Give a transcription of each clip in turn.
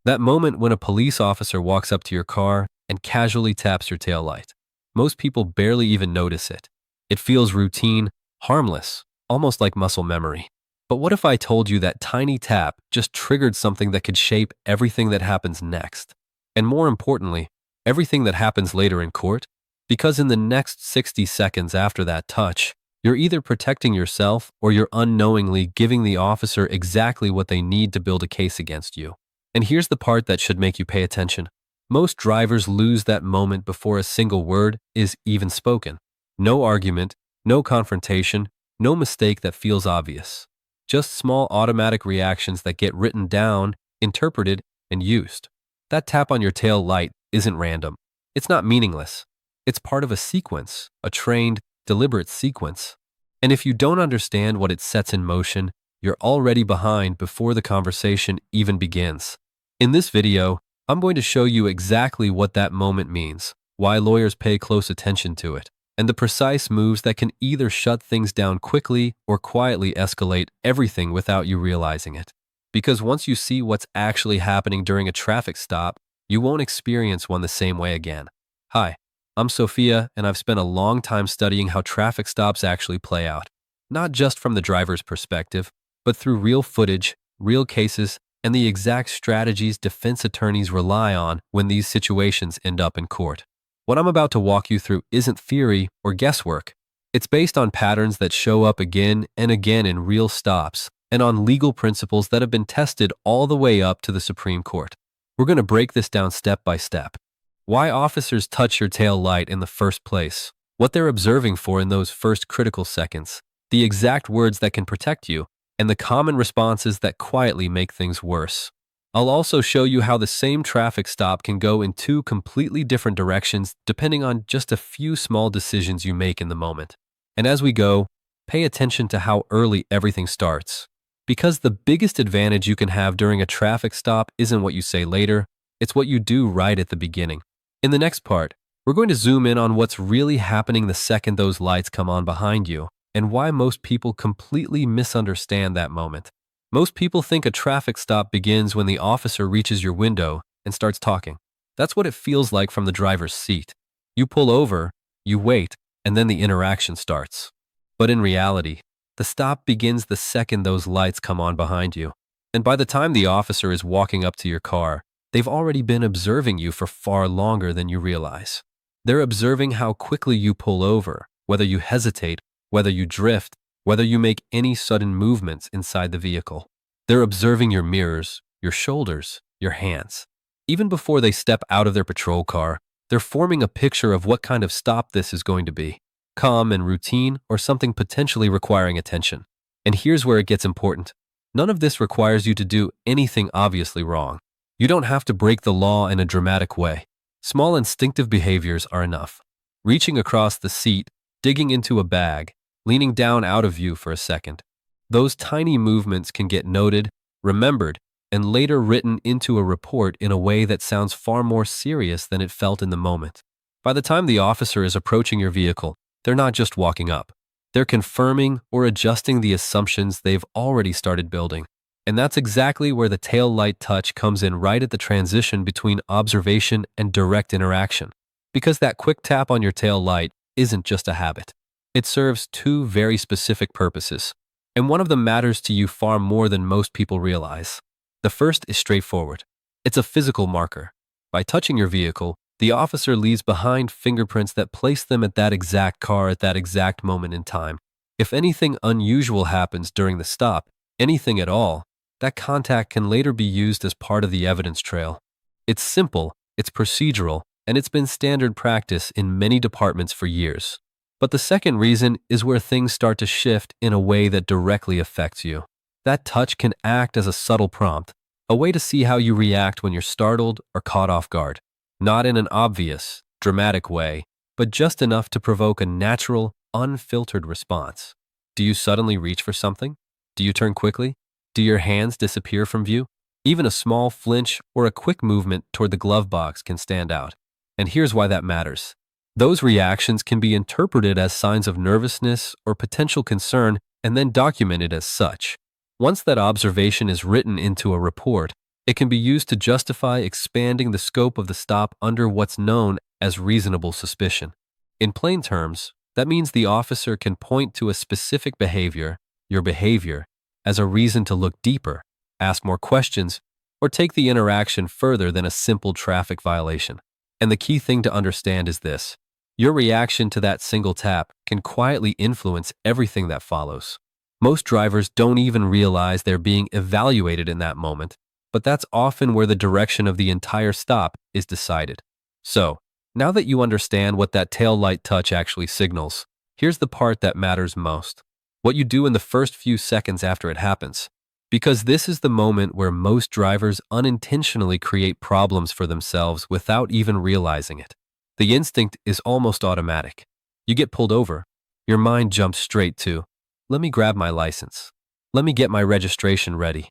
That moment when a police officer walks up to your car and casually taps your taillight. Most people barely even notice it. It feels routine, harmless, almost like muscle memory. But what if I told you that tiny tap just triggered something that could shape everything that happens next? And more importantly, everything that happens later in court? Because in the next 60 seconds after that touch, you're either protecting yourself or you're unknowingly giving the officer exactly what they need to build a case against you. And here's the part that should make you pay attention. Most drivers lose that moment before a single word is even spoken. No argument, no confrontation, no mistake that feels obvious. Just small automatic reactions that get written down, interpreted, and used. That tap on your tail light isn't random. It's not meaningless. It's part of a sequence, a trained, deliberate sequence. And if you don't understand what it sets in motion, you're already behind before the conversation even begins. In this video, I'm going to show you exactly what that moment means, why lawyers pay close attention to it, and the precise moves that can either shut things down quickly or quietly escalate everything without you realizing it. Because once you see what's actually happening during a traffic stop, you won't experience one the same way again. Hi, I'm Sophia, and I've spent a long time studying how traffic stops actually play out, not just from the driver's perspective, but through real footage, real cases, and the exact strategies defense attorneys rely on when these situations end up in court. What I'm about to walk you through isn't theory or guesswork. It's based on patterns that show up again and again in real stops and on legal principles that have been tested all the way up to the Supreme Court. We're going to break this down step by step. Why officers touch your tail light in the first place, what they're observing for in those first critical seconds, the exact words that can protect you, and the common responses that quietly make things worse. I'll also show you how the same traffic stop can go in two completely different directions depending on just a few small decisions you make in the moment. And as we go, pay attention to how early everything starts. Because the biggest advantage you can have during a traffic stop isn't what you say later, it's what you do right at the beginning. In the next part, we're going to zoom in on what's really happening the second those lights come on behind you, and why most people completely misunderstand that moment. Most people think a traffic stop begins when the officer reaches your window and starts talking. That's what it feels like from the driver's seat. You pull over, you wait, and then the interaction starts. But in reality, the stop begins the second those lights come on behind you. And by the time the officer is walking up to your car, they've already been observing you for far longer than you realize. They're observing how quickly you pull over, whether you hesitate, whether you drift, whether you make any sudden movements inside the vehicle. They're observing your mirrors, your shoulders, your hands. Even before they step out of their patrol car, they're forming a picture of what kind of stop this is going to be. Calm and routine, or something potentially requiring attention. And here's where it gets important. None of this requires you to do anything obviously wrong. You don't have to break the law in a dramatic way. Small instinctive behaviors are enough. Reaching across the seat, digging into a bag, leaning down out of view for a second. Those tiny movements can get noted, remembered, and later written into a report in a way that sounds far more serious than it felt in the moment. By the time the officer is approaching your vehicle, they're not just walking up. They're confirming or adjusting the assumptions they've already started building. And that's exactly where the tail light touch comes in, right at the transition between observation and direct interaction. Because that quick tap on your tail light isn't just a habit. It serves two very specific purposes, and one of them matters to you far more than most people realize. The first is straightforward. It's a physical marker. By touching your vehicle, the officer leaves behind fingerprints that place them at that exact car at that exact moment in time. If anything unusual happens during the stop, anything at all, that contact can later be used as part of the evidence trail. It's simple, it's procedural, and it's been standard practice in many departments for years. But the second reason is where things start to shift in a way that directly affects you. That touch can act as a subtle prompt, a way to see how you react when you're startled or caught off guard. Not in an obvious, dramatic way, but just enough to provoke a natural, unfiltered response. Do you suddenly reach for something? Do you turn quickly? Do your hands disappear from view? Even a small flinch or a quick movement toward the glove box can stand out. And here's why that matters. Those reactions can be interpreted as signs of nervousness or potential concern and then documented as such. Once that observation is written into a report, It can be used to justify expanding the scope of the stop under what's known as reasonable suspicion. In plain terms, that means the officer can point to a specific behavior, your behavior, as a reason to look deeper, ask more questions, or take the interaction further than a simple traffic violation. And the key thing to understand is this: your reaction to that single tap can quietly influence everything that follows. Most drivers don't even realize they're being evaluated in that moment, but that's often where the direction of the entire stop is decided. So, now that you understand what that tail light touch actually signals, here's the part that matters most: what you do in the first few seconds after it happens. Because this is the moment where most drivers unintentionally create problems for themselves without even realizing it. The instinct is almost automatic. You get pulled over, your mind jumps straight to, let me grab my license. Let me get my registration ready.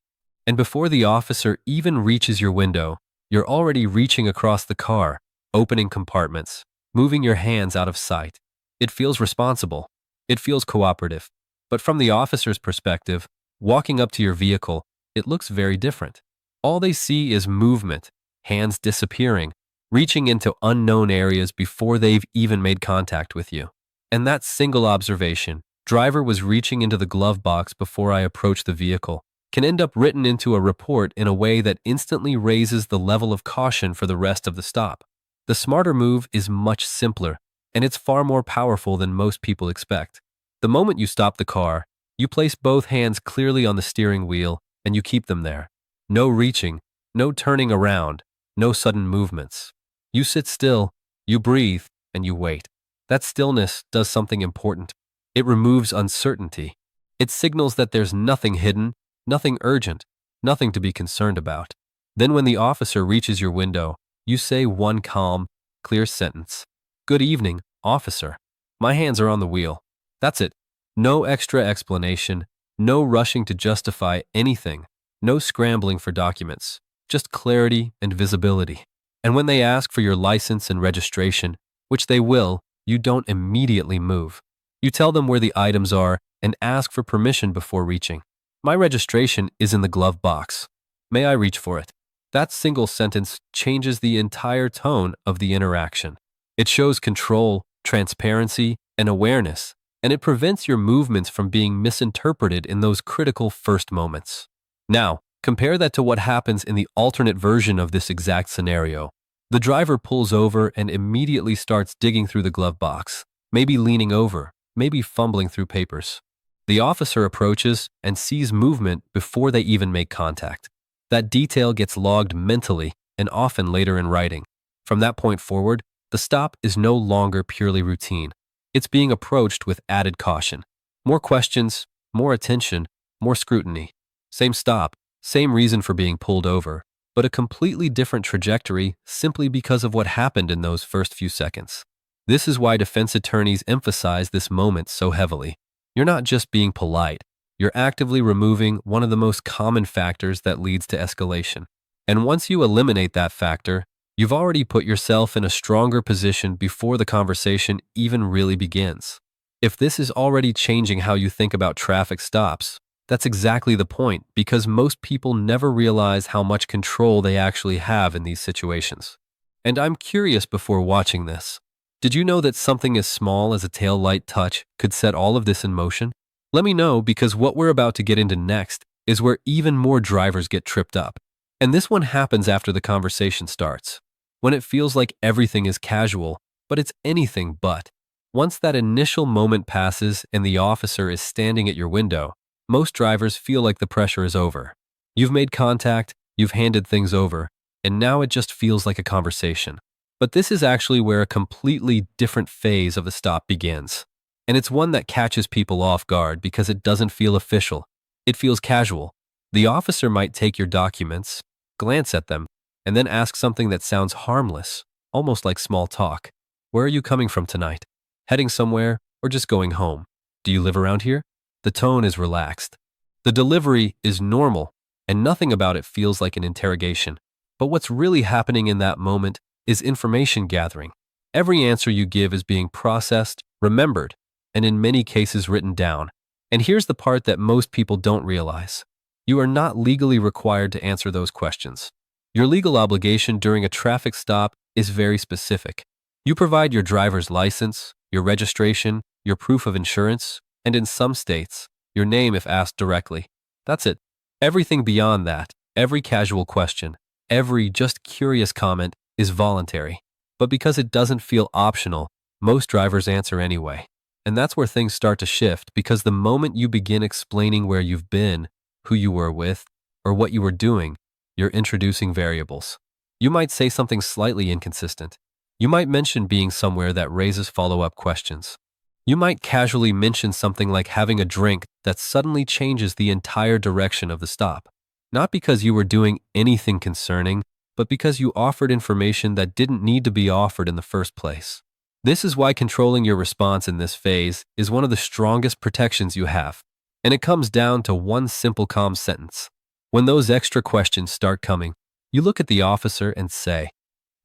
And before the officer even reaches your window, you're already reaching across the car, opening compartments, moving your hands out of sight. It feels responsible. It feels cooperative. But from the officer's perspective, walking up to your vehicle, it looks very different. All they see is movement, hands disappearing, reaching into unknown areas before they've even made contact with you. And that single observation, driver was reaching into the glove box before I approached the vehicle, can end up written into a report in a way that instantly raises the level of caution for the rest of the stop. The smarter move is much simpler, and it's far more powerful than most people expect. The moment you stop the car, you place both hands clearly on the steering wheel and you keep them there. No reaching, no turning around, no sudden movements. You sit still, you breathe, and you wait. That stillness does something important. It removes uncertainty. It signals that there's nothing hidden, nothing urgent, nothing to be concerned about. Then when the officer reaches your window, you say one calm, clear sentence. Good evening, officer. My hands are on the wheel. That's it. No extra explanation, no rushing to justify anything, no scrambling for documents, just clarity and visibility. And when they ask for your license and registration, which they will, you don't immediately move. You tell them where the items are and ask for permission before reaching. My registration is in the glove box. May I reach for it? That single sentence changes the entire tone of the interaction. It shows control, transparency, and awareness, and it prevents your movements from being misinterpreted in those critical first moments. Now, compare that to what happens in the alternate version of this exact scenario. The driver pulls over and immediately starts digging through the glove box, maybe leaning over, maybe fumbling through papers. The officer approaches and sees movement before they even make contact. That detail gets logged mentally and often later in writing. From that point forward, the stop is no longer purely routine. It's being approached with added caution. More questions, more attention, more scrutiny. Same stop, same reason for being pulled over, but a completely different trajectory simply because of what happened in those first few seconds. This is why defense attorneys emphasize this moment so heavily. You're not just being polite, you're actively removing one of the most common factors that leads to escalation. And once you eliminate that factor, you've already put yourself in a stronger position before the conversation even really begins. If this is already changing how you think about traffic stops, that's exactly the point, because most people never realize how much control they actually have in these situations. And I'm curious before watching this. Did you know that something as small as a tail light touch could set all of this in motion? Let me know, because what we're about to get into next is where even more drivers get tripped up. And this one happens after the conversation starts, when it feels like everything is casual, but it's anything but. Once that initial moment passes and the officer is standing at your window, most drivers feel like the pressure is over. You've made contact, you've handed things over, and now it just feels like a conversation. But this is actually where a completely different phase of the stop begins. And it's one that catches people off guard because it doesn't feel official. It feels casual. The officer might take your documents, glance at them, and then ask something that sounds harmless, almost like small talk. Where are you coming from tonight? Heading somewhere, or just going home? Do you live around here? The tone is relaxed. The delivery is normal, and nothing about it feels like an interrogation. But what's really happening in that moment is information gathering. Every answer you give is being processed, remembered, and in many cases written down. And here's the part that most people don't realize. You are not legally required to answer those questions. Your legal obligation during a traffic stop is very specific. You provide your driver's license, your registration, your proof of insurance, and in some states, your name if asked directly. That's it. Everything beyond that, every casual question, every just curious comment is voluntary. But because it doesn't feel optional, most drivers answer anyway. And that's where things start to shift, because the moment you begin explaining where you've been, who you were with, or what you were doing, you're introducing variables. You might say something slightly inconsistent. You might mention being somewhere that raises follow-up questions. You might casually mention something like having a drink that suddenly changes the entire direction of the stop. Not because you were doing anything concerning, but because you offered information that didn't need to be offered in the first place. This is why controlling your response in this phase is one of the strongest protections you have. And it comes down to one simple calm sentence. When those extra questions start coming, you look at the officer and say,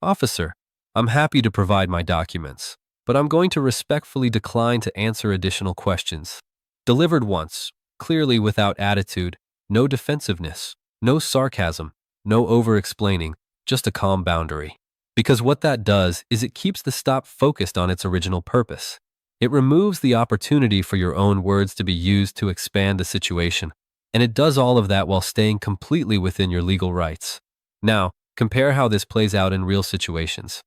"Officer, I'm happy to provide my documents, but I'm going to respectfully decline to answer additional questions." Delivered once, clearly without attitude, no defensiveness, no sarcasm, no over-explaining, just a calm boundary. Because what that does is it keeps the stop focused on its original purpose. It removes the opportunity for your own words to be used to expand the situation, and it does all of that while staying completely within your legal rights. Now, compare how this plays out in real situations.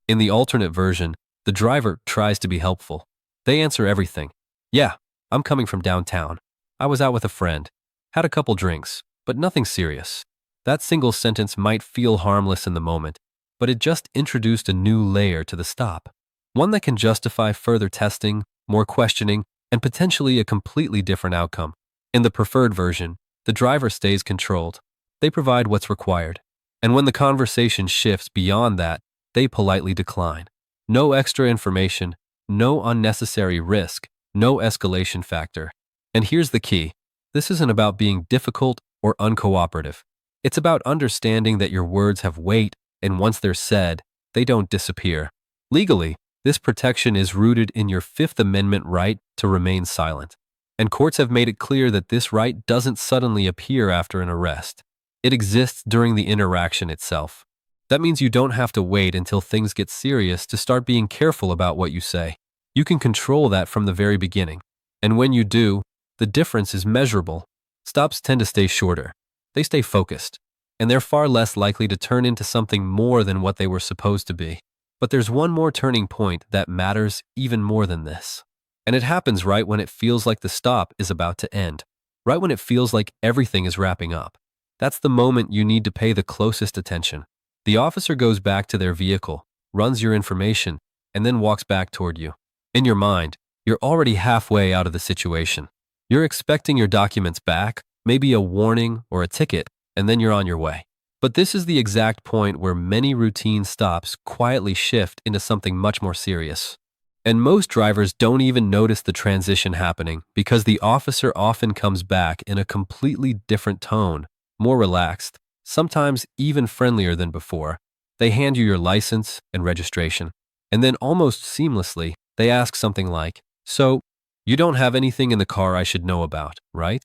In the alternate version, the driver tries to be helpful. They answer everything. "Yeah, I'm coming from downtown. I was out with a friend. Had a couple drinks, but nothing serious." That single sentence might feel harmless in the moment, but it just introduced a new layer to the stop. One that can justify further testing, more questioning, and potentially a completely different outcome. In the preferred version, the driver stays controlled. They provide what's required. And when the conversation shifts beyond that, they politely decline. No extra information, no unnecessary risk, no escalation factor. And here's the key. This isn't about being difficult or uncooperative. It's about understanding that your words have weight, and once they're said, they don't disappear. Legally, this protection is rooted in your Fifth Amendment right to remain silent. And courts have made it clear that this right doesn't suddenly appear after an arrest. It exists during the interaction itself. That means you don't have to wait until things get serious to start being careful about what you say. You can control that from the very beginning. And when you do, the difference is measurable. Stops tend to stay shorter. They stay focused. And they're far less likely to turn into something more than what they were supposed to be. But there's one more turning point that matters even more than this. And it happens right when it feels like the stop is about to end. Right when it feels like everything is wrapping up. That's the moment you need to pay the closest attention. The officer goes back to their vehicle, runs your information, and then walks back toward you. In your mind, you're already halfway out of the situation. You're expecting your documents back, maybe a warning or a ticket, and then you're on your way. But this is the exact point where many routine stops quietly shift into something much more serious. And most drivers don't even notice the transition happening because the officer often comes back in a completely different tone, more relaxed, sometimes even friendlier than before. They hand you your license and registration, and then almost seamlessly, they ask something like, "So, you don't have anything in the car I should know about, right?"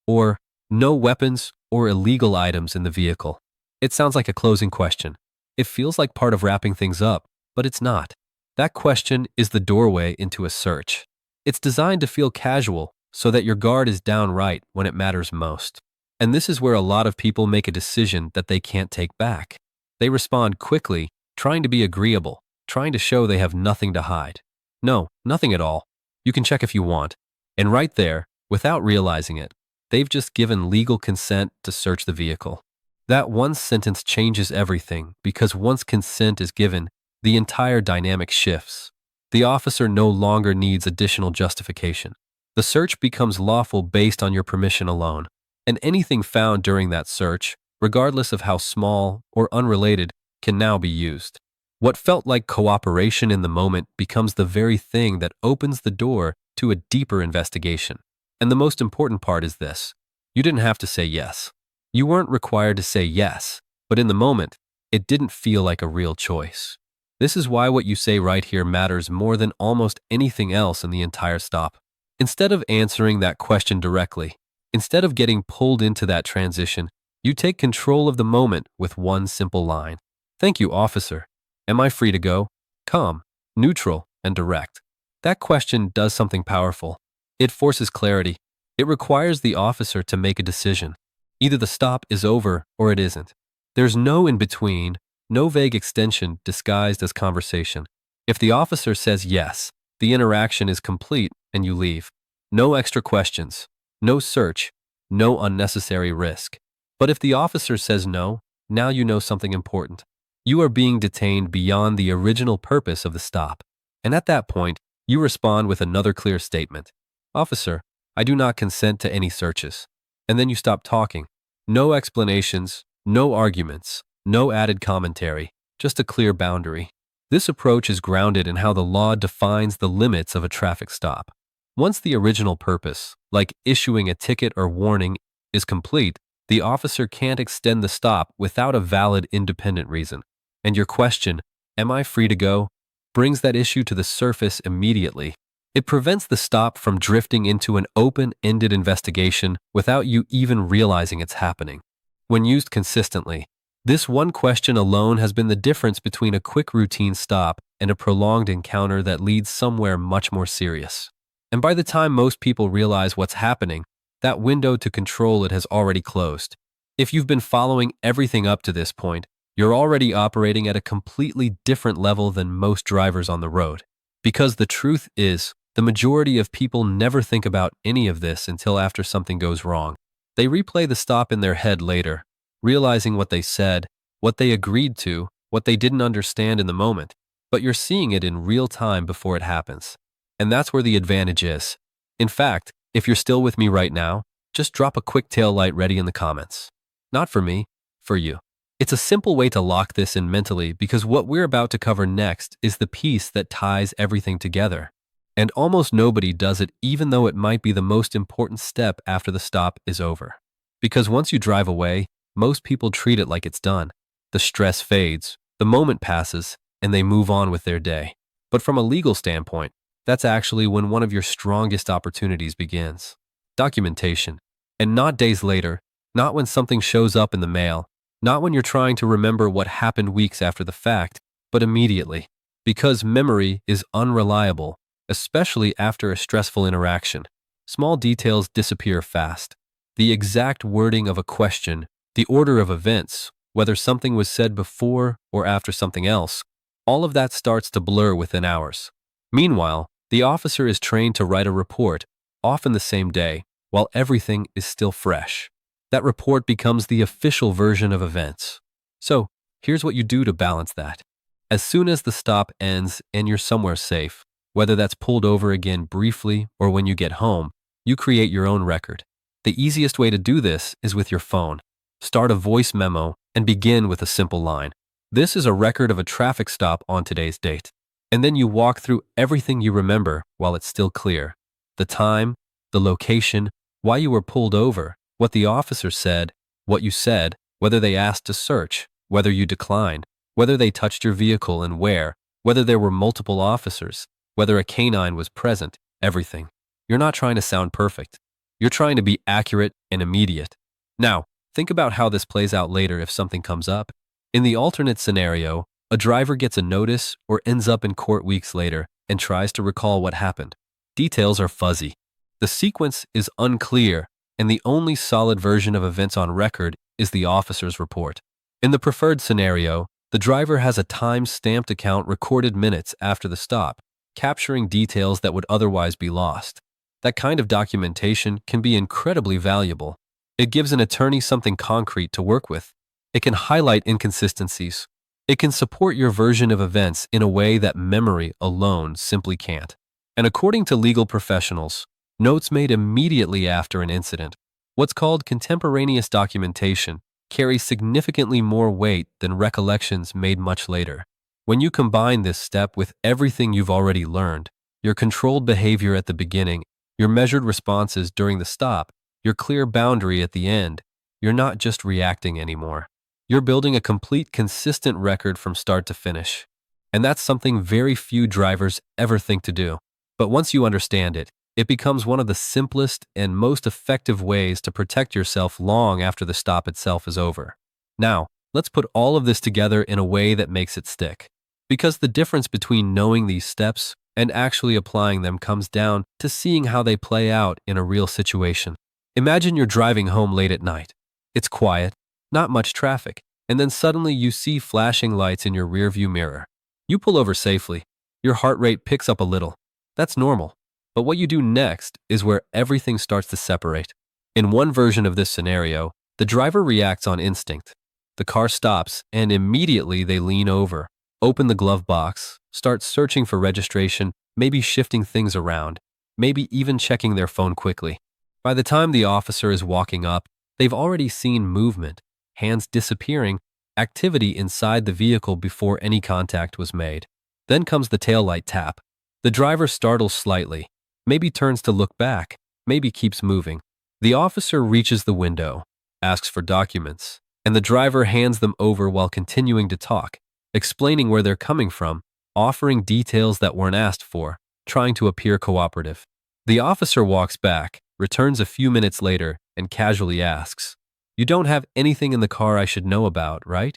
Or, "No weapons or illegal items in the vehicle." It sounds like a closing question. It feels like part of wrapping things up, but it's not. That question is the doorway into a search. It's designed to feel casual so that your guard is down right when it matters most. And this is where a lot of people make a decision that they can't take back. They respond quickly, trying to be agreeable, trying to show they have nothing to hide. No, nothing at all. You can check if you want. And right there, without realizing it, they've just given legal consent to search the vehicle. That one sentence changes everything because once consent is given, the entire dynamic shifts. The officer no longer needs additional justification. The search becomes lawful based on your permission alone. And anything found during that search, regardless of how small or unrelated, can now be used. What felt like cooperation in the moment becomes the very thing that opens the door to a deeper investigation. And the most important part is this. You didn't have to say yes. You weren't required to say yes, but in the moment, it didn't feel like a real choice. This is why what you say right here matters more than almost anything else in the entire stop. Instead of answering that question directly, Instead of getting pulled into that transition, you take control of the moment with one simple line. Thank you, officer. Am I free to go? Calm, neutral, and direct. That question does something powerful. It forces clarity. It requires the officer to make a decision. Either the stop is over or it isn't. There's no in between, no vague extension disguised as conversation. If the officer says yes, the interaction is complete and you leave. No extra questions, no search, no unnecessary risk. But if the officer says no, now you know something important. You are being detained beyond the original purpose of the stop. And at that point, you respond with another clear statement. Officer, I do not consent to any searches. And then you stop talking. No explanations, no arguments, no added commentary, just a clear boundary. This approach is grounded in how the law defines the limits of a traffic stop. Once the original purpose, like issuing a ticket or warning, is complete, the officer can't extend the stop without a valid independent reason. And your question, am I free to go, brings that issue to the surface immediately. It prevents the stop from drifting into an open-ended investigation without you even realizing it's happening. When used consistently, this one question alone has been the difference between a quick routine stop and a prolonged encounter that leads somewhere much more serious. And by the time most people realize what's happening, that window to control it has already closed. If you've been following everything up to this point, you're already operating at a completely different level than most drivers on the road. Because the truth is, the majority of people never think about any of this until after something goes wrong. They replay the stop in their head later, realizing what they said, what they agreed to, what they didn't understand in the moment, but you're seeing it in real time before it happens. And that's where the advantage is. In fact, if you're still with me right now, just drop a quick taillight ready in the comments. Not for me, for you. It's a simple way to lock this in mentally because what we're about to cover next is the piece that ties everything together. And almost nobody does it even though it might be the most important step after the stop is over. Because once you drive away, most people treat it like it's done. The stress fades, the moment passes, and they move on with their day. But from a legal standpoint, that's actually when one of your strongest opportunities begins. Documentation. And not days later, not when something shows up in the mail, not when you're trying to remember what happened weeks after the fact, but immediately. Because memory is unreliable, especially after a stressful interaction. Small details disappear fast. The exact wording of a question, the order of events, whether something was said before or after something else, all of that starts to blur within hours. Meanwhile, the officer is trained to write a report, often the same day, while everything is still fresh. That report becomes the official version of events. So, here's what you do to balance that. As soon as the stop ends and you're somewhere safe, whether that's pulled over again briefly or when you get home, you create your own record. The easiest way to do this is with your phone. Start a voice memo and begin with a simple line. This is a record of a traffic stop on today's date. And then you walk through everything you remember while it's still clear. The time, the location, why you were pulled over, what the officer said, what you said, whether they asked to search, whether you declined, whether they touched your vehicle and where, whether there were multiple officers, whether a canine was present, everything. You're not trying to sound perfect. You're trying to be accurate and immediate. Now, think about how this plays out later if something comes up. In the alternate scenario, a driver gets a notice or ends up in court weeks later and tries to recall what happened. Details are fuzzy. The sequence is unclear, and the only solid version of events on record is the officer's report. In the preferred scenario, the driver has a time-stamped account recorded minutes after the stop, capturing details that would otherwise be lost. That kind of documentation can be incredibly valuable. It gives an attorney something concrete to work with. It can highlight inconsistencies. It can support your version of events in a way that memory alone simply can't. And according to legal professionals, notes made immediately after an incident, what's called contemporaneous documentation, carry significantly more weight than recollections made much later. When you combine this step with everything you've already learned, your controlled behavior at the beginning, your measured responses during the stop, your clear boundary at the end, you're not just reacting anymore. You're building a complete, consistent record from start to finish. And that's something very few drivers ever think to do. But once you understand it, It becomes one of the simplest and most effective ways to protect yourself long after the stop itself is over. Now, let's put all of this together in a way that makes it stick. Because the difference between knowing these steps and actually applying them comes down to seeing how they play out in a real situation. Imagine you're driving home late at night. It's quiet, not much traffic, and then suddenly you see flashing lights in your rearview mirror. You pull over safely. Your heart rate picks up a little. That's normal. But what you do next is where everything starts to separate. In one version of this scenario, the driver reacts on instinct. The car stops, and immediately they lean over, open the glove box, start searching for registration, maybe shifting things around, maybe even checking their phone quickly. By the time the officer is walking up, they've already seen movement, hands disappearing, activity inside the vehicle before any contact was made. Then comes the taillight tap. The driver startles slightly, maybe turns to look back, maybe keeps moving. The officer reaches the window, asks for documents, and the driver hands them over while continuing to talk, explaining where they're coming from, offering details that weren't asked for, trying to appear cooperative. The officer walks back, returns a few minutes later, and casually asks, "You don't have anything in the car I should know about, right?"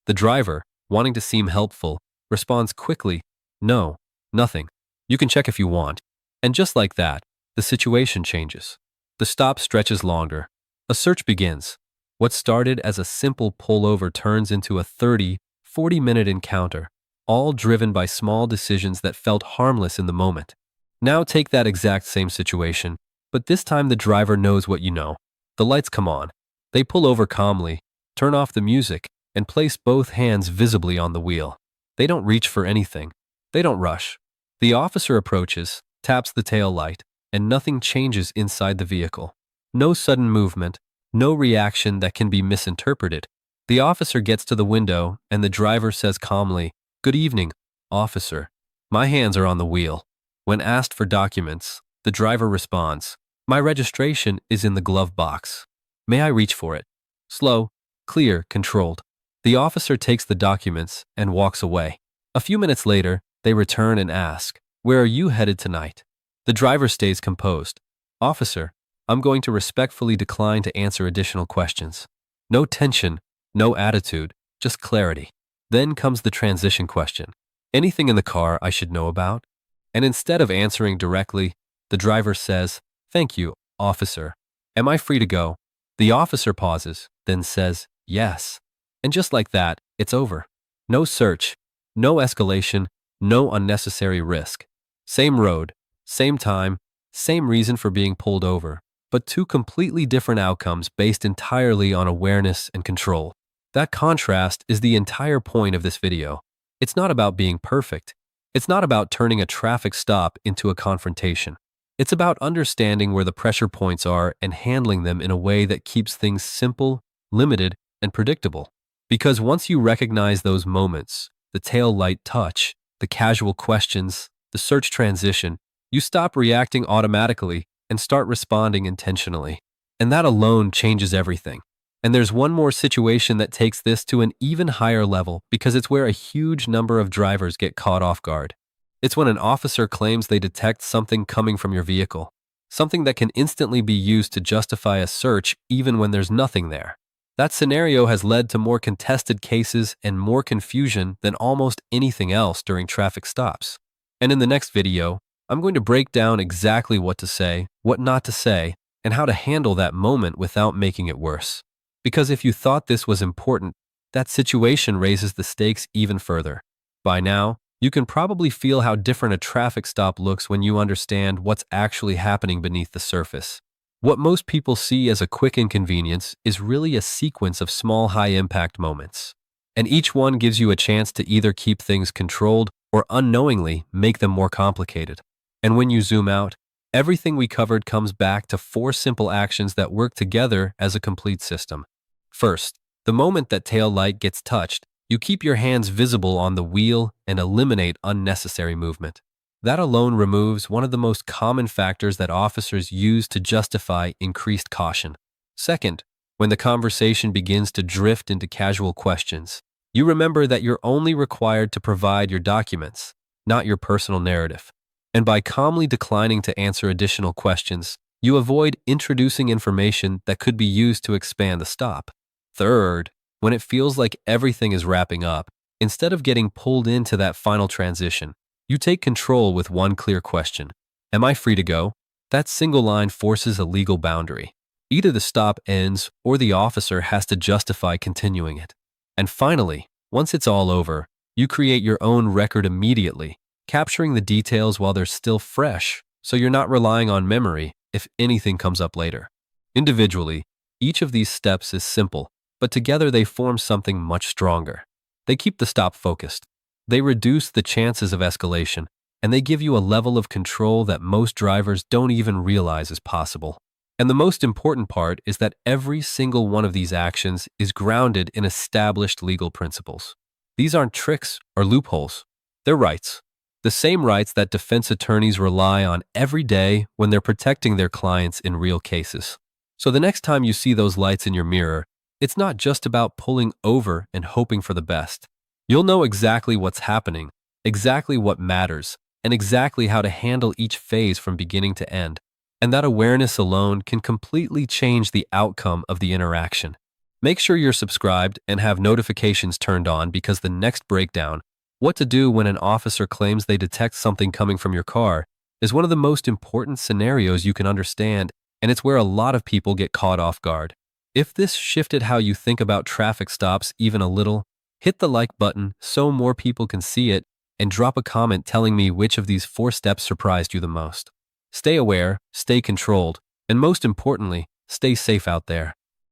The driver, wanting to seem helpful, responds quickly, "No, nothing. You can check if you want." And just like that, the situation changes. The stop stretches longer. A search begins. What started as a simple pullover turns into a 30, 40-minute encounter, all driven by small decisions that felt harmless in the moment. Now take that exact same situation, but this time the driver knows what you know. The lights come on. They pull over calmly, turn off the music, and place both hands visibly on the wheel. They don't reach for anything. They don't rush. The officer approaches, taps the tail light, and nothing changes inside the vehicle. No sudden movement, no reaction that can be misinterpreted. The officer gets to the window, and the driver says calmly, "Good evening, officer. My hands are on the wheel." When asked for documents, the driver responds, "My registration is in the glove box. May I reach for it?" Slow, clear, controlled. The officer takes the documents and walks away. A few minutes later, they return and ask, "Where are you headed tonight?" The driver stays composed. "Officer, I'm going to respectfully decline to answer additional questions." No tension, no attitude, just clarity. Then comes the transition question. "Anything in the car I should know about?" And instead of answering directly, the driver says, "Thank you, officer. Am I free to go?" The officer pauses, then says, "Yes." And just like that, it's over. No search, no escalation, no unnecessary risk. Same road, same time, same reason for being pulled over, but two completely different outcomes based entirely on awareness and control. That contrast is the entire point of this video. It's not about being perfect. It's not about turning a traffic stop into a confrontation. It's about understanding where the pressure points are and handling them in a way that keeps things simple, limited, and predictable. Because once you recognize those moments, the tail light touch, the casual questions, the search transition, you stop reacting automatically and start responding intentionally. And that alone changes everything. And there's one more situation that takes this to an even higher level because it's where a huge number of drivers get caught off guard. It's when an officer claims they detect something coming from your vehicle, something that can instantly be used to justify a search even when there's nothing there. That scenario has led to more contested cases and more confusion than almost anything else during traffic stops. And in the next video, I'm going to break down exactly what to say, what not to say, and how to handle that moment without making it worse. Because if you thought this was important, that situation raises the stakes even further. By now, you can probably feel how different a traffic stop looks when you understand what's actually happening beneath the surface. What most people see as a quick inconvenience is really a sequence of small high-impact moments. And each one gives you a chance to either keep things controlled or unknowingly make them more complicated. And when you zoom out, everything we covered comes back to 4 simple actions that work together as a complete system. First, the moment that tail light gets touched, you keep your hands visible on the wheel and eliminate unnecessary movement. That alone removes one of the most common factors that officers use to justify increased caution. Second, when the conversation begins to drift into casual questions, you remember that you're only required to provide your documents, not your personal narrative. And by calmly declining to answer additional questions, you avoid introducing information that could be used to expand the stop. Third, when it feels like everything is wrapping up, instead of getting pulled into that final transition, you take control with one clear question. Am I free to go? That single line forces a legal boundary. Either the stop ends or the officer has to justify continuing it. And finally, once it's all over, you create your own record immediately, capturing the details while they're still fresh, so you're not relying on memory if anything comes up later. Individually, each of these steps is simple, but together they form something much stronger. They keep the stop focused. They reduce the chances of escalation, and they give you a level of control that most drivers don't even realize is possible. And the most important part is that every single one of these actions is grounded in established legal principles. These aren't tricks or loopholes. They're rights. The same rights that defense attorneys rely on every day when they're protecting their clients in real cases. So the next time you see those lights in your mirror, it's not just about pulling over and hoping for the best. You'll know exactly what's happening, exactly what matters, and exactly how to handle each phase from beginning to end. And that awareness alone can completely change the outcome of the interaction. Make sure you're subscribed and have notifications turned on, because the next breakdown, what to do when an officer claims they detect something coming from your car, is one of the most important scenarios you can understand, and it's where a lot of people get caught off guard. If this shifted how you think about traffic stops even a little, hit the like button so more people can see it, and drop a comment telling me which of these 4 steps surprised you the most. Stay aware, stay controlled, and most importantly, stay safe out there.